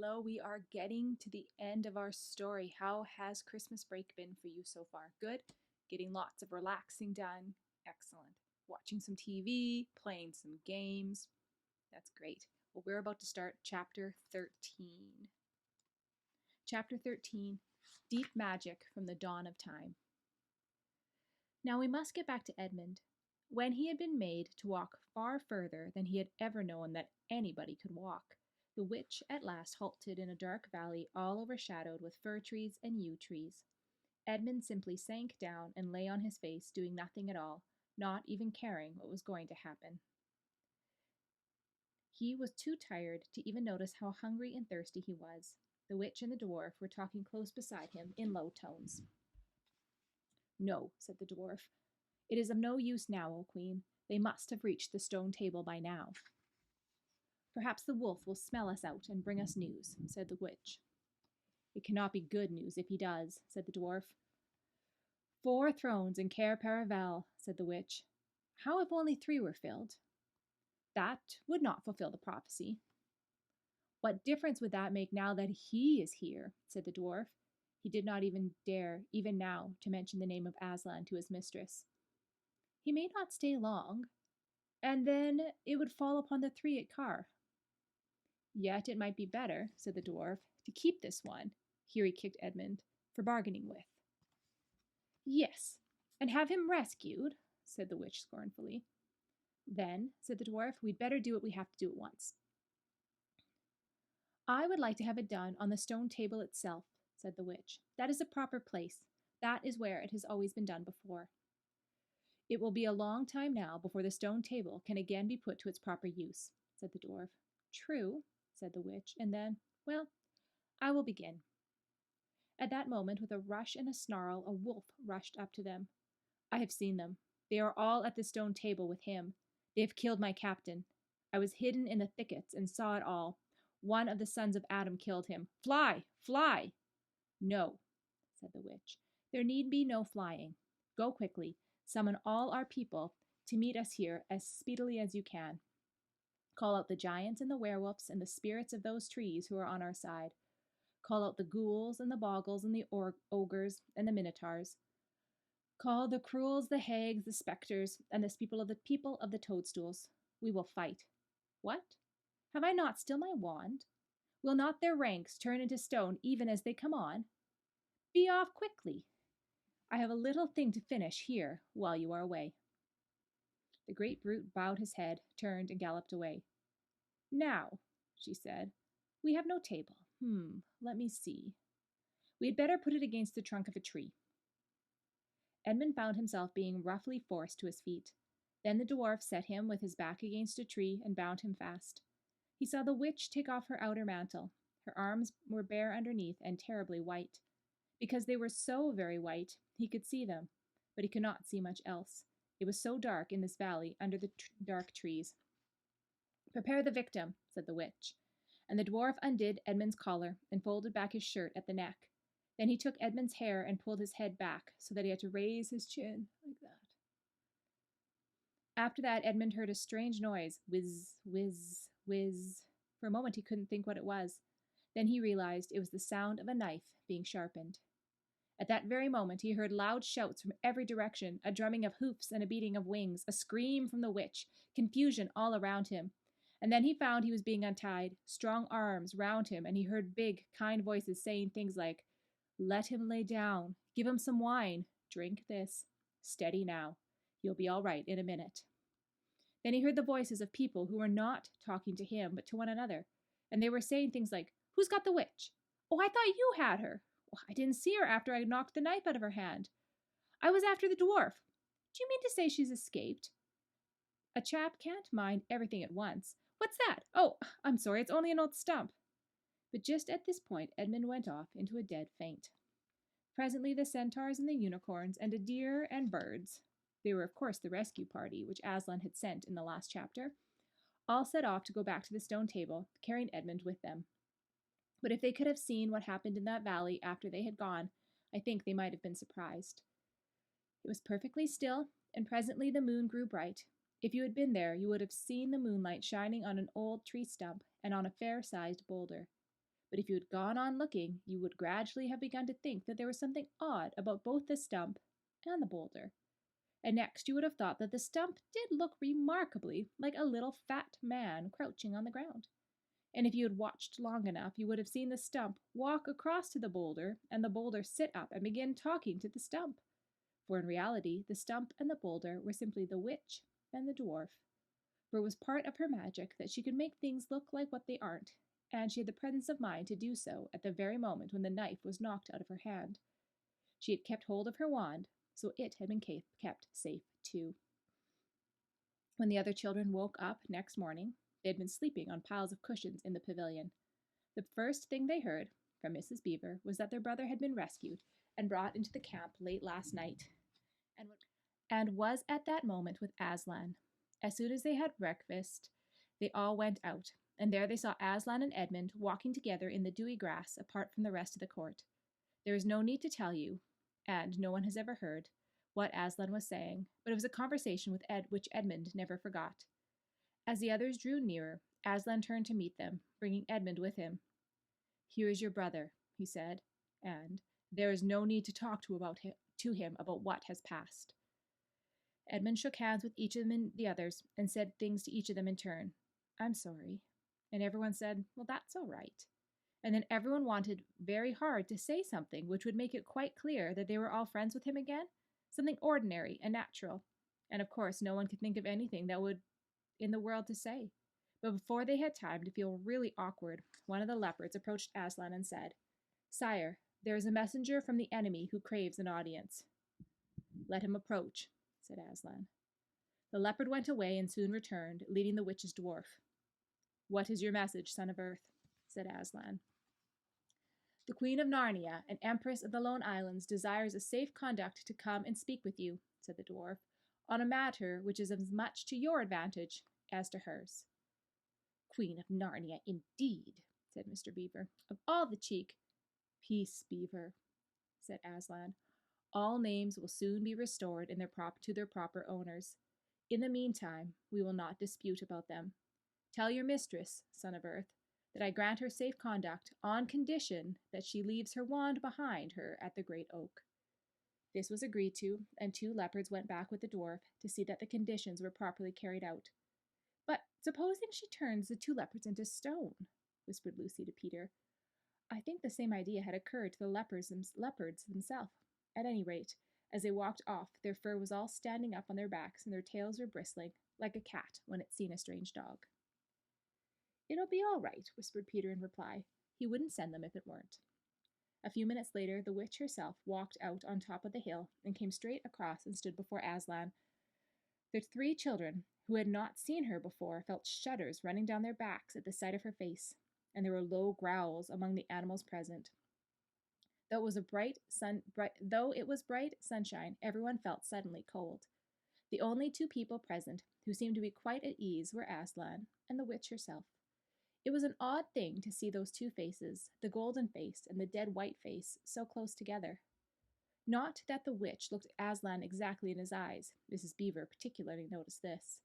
hello. We are getting to the end of our story. How has Christmas break been for you so far? Good? Getting lots of relaxing done? Excellent. Watching some TV, playing some games? That's great. Well, we're about to start chapter 13. Chapter 13, Deep Magic from the Dawn of Time. Now we must get back to Edmund. When he had been made to walk far further than he had ever known that anybody could walk, the witch at last halted in a dark valley all overshadowed with fir trees and yew trees. Edmund simply sank down and lay on his face, doing nothing at all, not even caring what was going to happen. He was too tired to even notice how hungry and thirsty he was. The witch and the dwarf were talking close beside him in low tones. "No," said the dwarf. "It is of no use now, O Queen. They must have reached the stone table by now." "Perhaps the wolf will smell us out and bring us news," said the witch. "It cannot be good news if he does," said the dwarf. "4 thrones in Cair Paravel," said the witch. "How if only 3 were filled?" "That would not fulfill the prophecy." "What difference would that make now that he is here?" said the dwarf. He did not even dare, even now, to mention the name of Aslan to his mistress. "He may not stay long, and then it would fall upon the 3 at Cair." "Yet it might be better," said the dwarf, "to keep this one," here he kicked Edmund, "for bargaining with." "Yes, and have him rescued," said the witch scornfully. "Then," said the dwarf, "we'd better do what we have to do at once." "I would like to have it done on the stone table itself," said the witch. "That is the proper place. That is where it has always been done before." "It will be a long time now before the stone table can again be put to its proper use," said the dwarf. "True," said the witch, and then, "Well, I will begin." At that moment, with a rush and a snarl, a wolf rushed up to them. "I have seen them. They are all at the stone table with him. They have killed my captain. I was hidden in the thickets and saw it all. One of the sons of Adam killed him. Fly! Fly!" "No," said the witch. "There need be no flying. Go quickly. Summon all our people to meet us here as speedily as you can. Call out the giants and the werewolves and the spirits of those trees who are on our side. Call out the ghouls and the bogles and the ogres and the minotaurs. Call the cruels, the hags, the spectres, and the people of the toadstools. We will fight. What? Have I not still my wand? Will not their ranks turn into stone even as they come on? Be off quickly. I have a little thing to finish here while you are away." The great brute bowed his head, turned, and galloped away. "Now," she said, "we have no table. Let me see. We had better put it against the trunk of a tree." Edmund found himself being roughly forced to his feet. Then the dwarf set him with his back against a tree and bound him fast. He saw the witch take off her outer mantle. Her arms were bare underneath and terribly white. Because they were so very white, he could see them, but he could not see much else. It was so dark in this valley under the dark trees. "Prepare the victim," said the witch. And the dwarf undid Edmund's collar and folded back his shirt at the neck. Then he took Edmund's hair and pulled his head back so that he had to raise his chin like that. After that, Edmund heard a strange noise, whiz, whiz, whiz. For a moment he couldn't think what it was. Then he realized it was the sound of a knife being sharpened. At that very moment he heard loud shouts from every direction, a drumming of hoofs and a beating of wings, a scream from the witch, confusion all around him. And then he found he was being untied, strong arms round him, and he heard big, kind voices saying things like, "Let him lay down. Give him some wine. Drink this. Steady now. You'll be all right in a minute." Then he heard the voices of people who were not talking to him, but to one another. And they were saying things like, "Who's got the witch? Oh, I thought you had her. Oh, I didn't see her after I knocked the knife out of her hand. I was after the dwarf. Do you mean to say she's escaped? A chap can't mind everything at once. What's that? Oh, I'm sorry, it's only an old stump." But just at this point, Edmund went off into a dead faint. Presently the centaurs and the unicorns and a deer and birds, they were of course the rescue party which Aslan had sent in the last chapter, all set off to go back to the stone table, carrying Edmund with them. But if they could have seen what happened in that valley after they had gone, I think they might have been surprised. It was perfectly still, and presently the moon grew bright. If you had been there, you would have seen the moonlight shining on an old tree stump and on a fair-sized boulder. But if you had gone on looking, you would gradually have begun to think that there was something odd about both the stump and the boulder. And next you would have thought that the stump did look remarkably like a little fat man crouching on the ground. And if you had watched long enough, you would have seen the stump walk across to the boulder, and the boulder sit up and begin talking to the stump. For in reality, the stump and the boulder were simply the witch and the dwarf. For it was part of her magic that she could make things look like what they aren't, and she had the presence of mind to do so at the very moment when the knife was knocked out of her hand. She had kept hold of her wand, so it had been kept safe too. When the other children woke up next morning, they had been sleeping on piles of cushions in the pavilion. The first thing they heard from Mrs. Beaver was that their brother had been rescued and brought into the camp late last night, and was at that moment with Aslan. As soon as they had breakfast, they all went out, and there they saw Aslan and Edmund walking together in the dewy grass apart from the rest of the court. There is no need to tell you, and no one has ever heard, what Aslan was saying, but it was a conversation with which Edmund never forgot. As the others drew nearer, Aslan turned to meet them, bringing Edmund with him. "Here is your brother," he said, "and there is no need to talk to him about what has passed." Edmund shook hands with each of the others and said things to each of them in turn. "I'm sorry." And everyone said, "Well, that's all right." And then everyone wanted very hard to say something which would make it quite clear that they were all friends with him again, something ordinary and natural. And of course, no one could think of anything that would in the world to say. But before they had time to feel really awkward, one of the leopards approached Aslan and said, "Sire, there is a messenger from the enemy who craves an audience." "Let him approach," said Aslan. The leopard went away and soon returned, leading the witch's dwarf. "What is your message, son of earth?" said Aslan. "The Queen of Narnia and Empress of the Lone Islands desires a safe conduct to come and speak with you," said the dwarf, "on a matter which is as much to your advantage as to hers." "Queen of Narnia, indeed," said Mr. Beaver. "Of all the cheek—" "Peace, Beaver," said Aslan. "All names will soon be restored to their proper owners. In the meantime, we will not dispute about them. Tell your mistress, son of earth, that I grant her safe conduct on condition that she leaves her wand behind her at the great oak." This was agreed to, and 2 leopards went back with the dwarf to see that the conditions were properly carried out. "But supposing she turns the 2 leopards into stone?" whispered Lucy to Peter. I think the same idea had occurred to the leopards themselves. At any rate, as they walked off, their fur was all standing up on their backs, and their tails were bristling, like a cat when it's seen a strange dog. "It'll be all right," whispered Peter in reply. He wouldn't send them if it weren't. A few minutes later, the witch herself walked out on top of the hill and came straight across and stood before Aslan. The 3 children, who had not seen her before, felt shudders running down their backs at the sight of her face, and there were low growls among the animals present. Though it was bright sunshine, everyone felt suddenly cold. The only 2 people present who seemed to be quite at ease were Aslan and the witch herself. It was an odd thing to see those 2 faces, the golden face and the dead white face, so close together. Not that the witch looked Aslan exactly in his eyes. Mrs. Beaver particularly noticed this.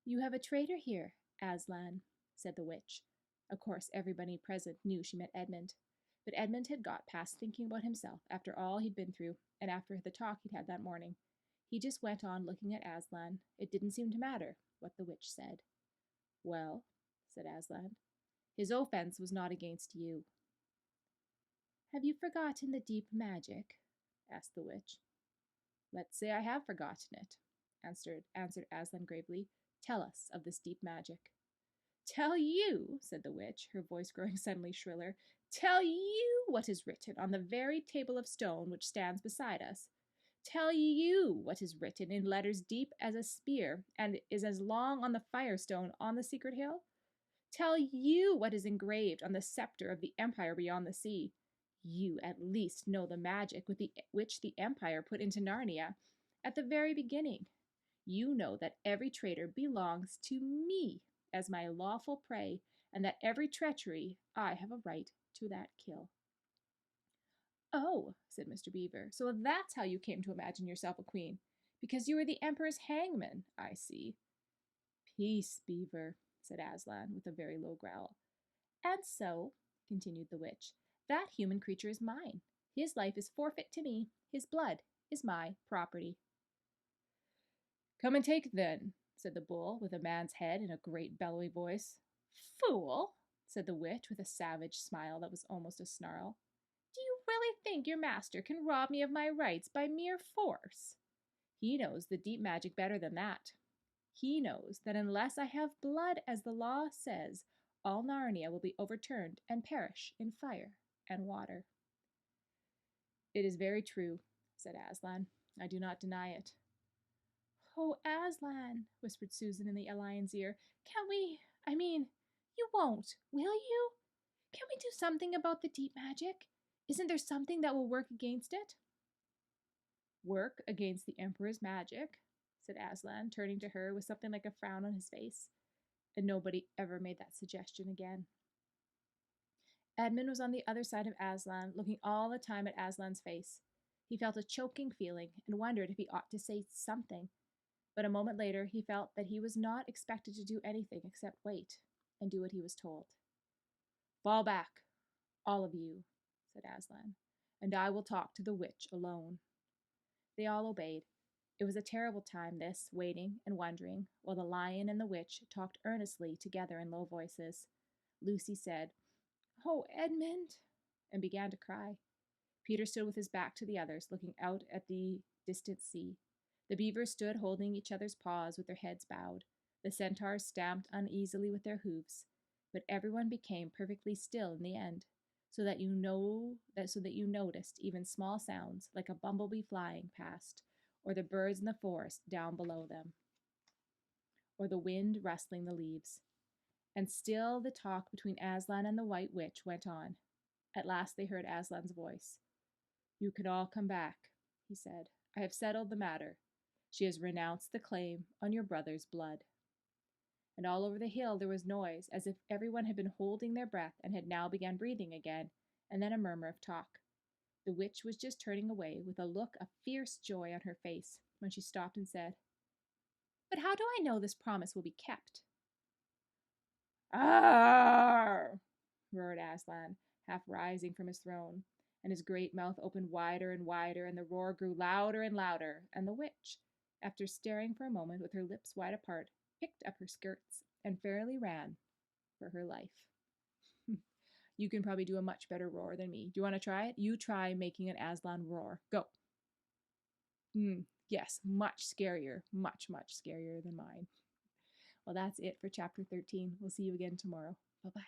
"You have a traitor here, Aslan," said the witch. Of course, everybody present knew she meant Edmund. But Edmund had got past thinking about himself after all he'd been through, and after the talk he'd had that morning. He just went on looking at Aslan. It didn't seem to matter what the witch said. "Well," said Aslan, "his offense was not against you." "Have you forgotten the deep magic?" asked the witch. "Let's say I have forgotten it," answered Aslan gravely. "Tell us of this deep magic." "Tell you," said the witch, her voice growing suddenly shriller, "tell you what is written on the very table of stone which stands beside us. Tell you what is written in letters deep as a spear and is as long on the firestone on the secret hill. Tell you what is engraved on the scepter of the empire beyond the sea. You at least know the magic which the empire put into Narnia at the very beginning. You know that every traitor belongs to me as my lawful prey, and that every treachery I have a right to that kill." "Oh," said Mr. Beaver, "so that's how you came to imagine yourself a queen, because you were the emperor's hangman, I see." "Peace, Beaver," said Aslan, with a very low growl. "And so continued the witch. That human creature is mine. His life is forfeit to me. His blood is my property. Come and take it then, said the bull, with a man's head in a great bellowy voice. Fool, said the witch, with a savage smile that was almost a snarl. Do you really think your master can rob me of my rights by mere force? He knows the deep magic better than that. He knows that unless I have blood, as the law says, all Narnia will be overturned and perish in fire and water. It is very true, said Aslan. I do not deny it. Oh, Aslan, whispered Susan in the lion's ear. You won't, will you? Can we do something about the deep magic? Isn't there something that will work against it? Work against the Emperor's magic, said Aslan, turning to her with something like a frown on his face. And nobody ever made that suggestion again. Edmund was on the other side of Aslan, looking all the time at Aslan's face. He felt a choking feeling and wondered if he ought to say something. But a moment later he felt that he was not expected to do anything except wait and do what he was told. Fall back, all of you, said Aslan, and I will talk to the witch alone. They all obeyed. It was a terrible time, this, waiting and wondering, while the lion and the witch talked earnestly together in low voices. Lucy said, Oh, Edmund, and began to cry. Peter stood with his back to the others, looking out at the distant sea. The beavers stood holding each other's paws with their heads bowed. The centaurs stamped uneasily with their hoofs. But everyone became perfectly still in the end, so that you noticed even small sounds like a bumblebee flying past, or the birds in the forest down below them, or the wind rustling the leaves. And still the talk between Aslan and the White Witch went on. At last they heard Aslan's voice. You can all come back, he said. I have settled the matter. She has renounced the claim on your brother's blood. And all over the hill there was noise, as if everyone had been holding their breath and had now begun breathing again, and then a murmur of talk. The witch was just turning away with a look of fierce joy on her face when she stopped and said, But how do I know this promise will be kept? Arr! Roared Aslan, half rising from his throne, and his great mouth opened wider and wider, and the roar grew louder and louder, and the witch, after staring for a moment with her lips wide apart, picked up her skirts and fairly ran for her life. You can probably do a much better roar than me. Do you want to try it? You try making an Aslan roar. Go. Yes, much scarier. Much, much scarier than mine. Well, that's it for chapter 13. We'll see you again tomorrow. Bye-bye.